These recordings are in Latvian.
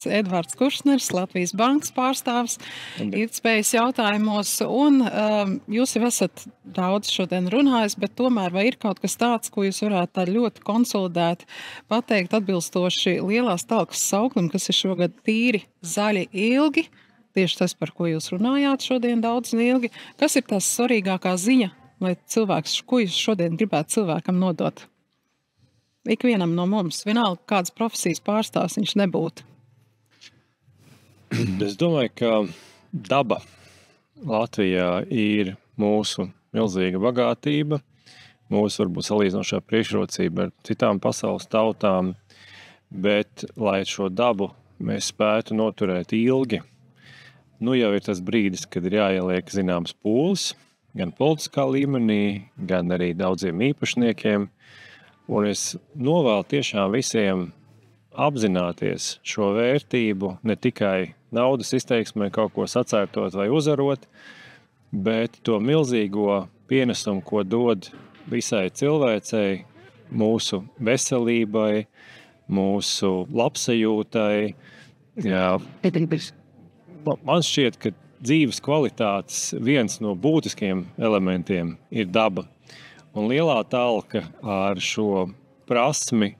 Edvards Kušners, Latvijas bankas pārstāvs, ilgtspējas jautājumos, un jūs jau esat daudz šodien runājis, bet tomēr vai ir kaut kas tāds, ko jūs varētu tā ļoti konsolidēt, pateikt atbilstoši lielās talkas sauklim, kas ir šogad tīri zaļi ilgi, tieši tas, par ko jūs runājāt šodien daudz un ilgi. Kas ir tās svarīgākā ziņa, lai cilvēks, ko jūs šodien gribētu cilvēkam nodot? Ikvienam no mums, vienalga kādas profesijas pārstāvs viņš nebūtu. Es domāju, ka daba Latvijā ir mūsu milzīga bagātība, mūsu varbūt salīdzinošā priekšrocība ar citām pasaules tautām, bet, lai šo dabu mēs spētu noturēt ilgi, jau ir tas brīdis, kad ir jāieliek zināms pūles, gan politiskā līmenī, gan arī daudziem īpašniekiem. Un es novēlu tiešām visiem apzināties šo vērtību, ne tikai naudas izteiksmē kaut ko sacērtot vai uzarot, bet to milzīgo pienesumu, ko dod visai cilvēcei, mūsu veselībai, mūsu labsajūtai. Jā. Man šķiet, ka dzīves kvalitātes viens no būtiskiem elementiem ir daba. Un lielā talka ar šo prasmi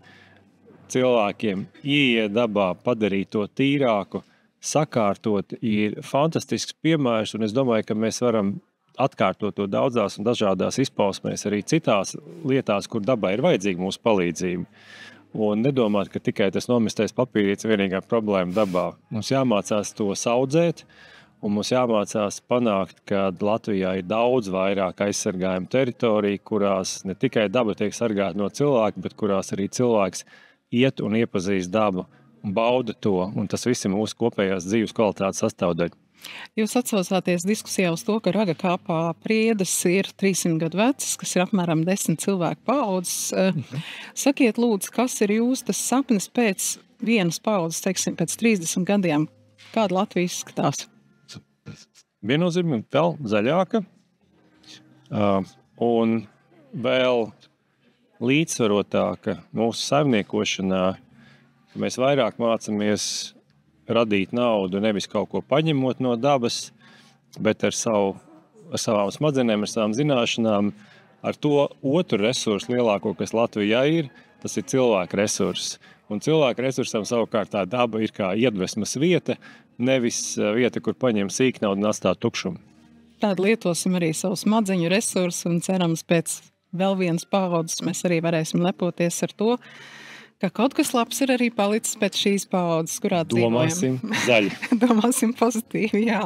cilvēkiem ieiet dabā, padarīt to tīrāku, sakārtot, ir fantastisks piemērs, un es domāju, ka mēs varam atkārtot to daudzās un dažādās izpausmēs arī citās lietās, kur dabai ir vajadzīga mūsu palīdzība. Un nedomāt, ka tikai tas nomestais papīrīts vienīgā problēma dabā. Mums jāmācās to saudzēt, un mums jāmācās panākt, ka Latvijā ir daudz vairāk aizsargājumu teritoriju, kurās ne tikai daba tiek sargāta no cilvēka, bet kurās arī cilvēks iet un iepazīst dabu un bauda to, un tas viss ir mūsu kopējās dzīves kvalitātes sastāvdaļa. Jūs atsaucāties diskusijā uz to, ka Raga kapā priedes ir 300 gadu vecas, kas ir apmēram 10 cilvēku paaudzes. Sakiet, lūdzu, kas ir jūs tas sapnis pēc vienas paaudzes, teiksim, pēc 30 gadiem? Kāda Latvija izskatās? Viennozīmīgi vēl zaļāka un vēl līdzsvarotāka mūsu saimniekošanā. Mēs vairāk mācāmies radīt naudu, nevis kaut ko paņemot no dabas, bet ar savām smadzenēm, ar savām zināšanām, ar to otru resursu lielāko, kas Latvijā ir, tas ir cilvēka resurss. Un cilvēka resursam savukārt tā daba ir kā iedvesmas vieta, nevis vieta, kur paņem sīknaudu un atstāt tukšumu. Tāda lietosim arī savu smadzeņu resursu un cerams pēc vēl vienas paaudzes mēs arī varēsim lepoties ar to, ka kaut kas labs ir arī palicis pēc šīs paaudzes, kurā dzīvojam. Domāsim zaļi. Domāsim pozitīvi, jā.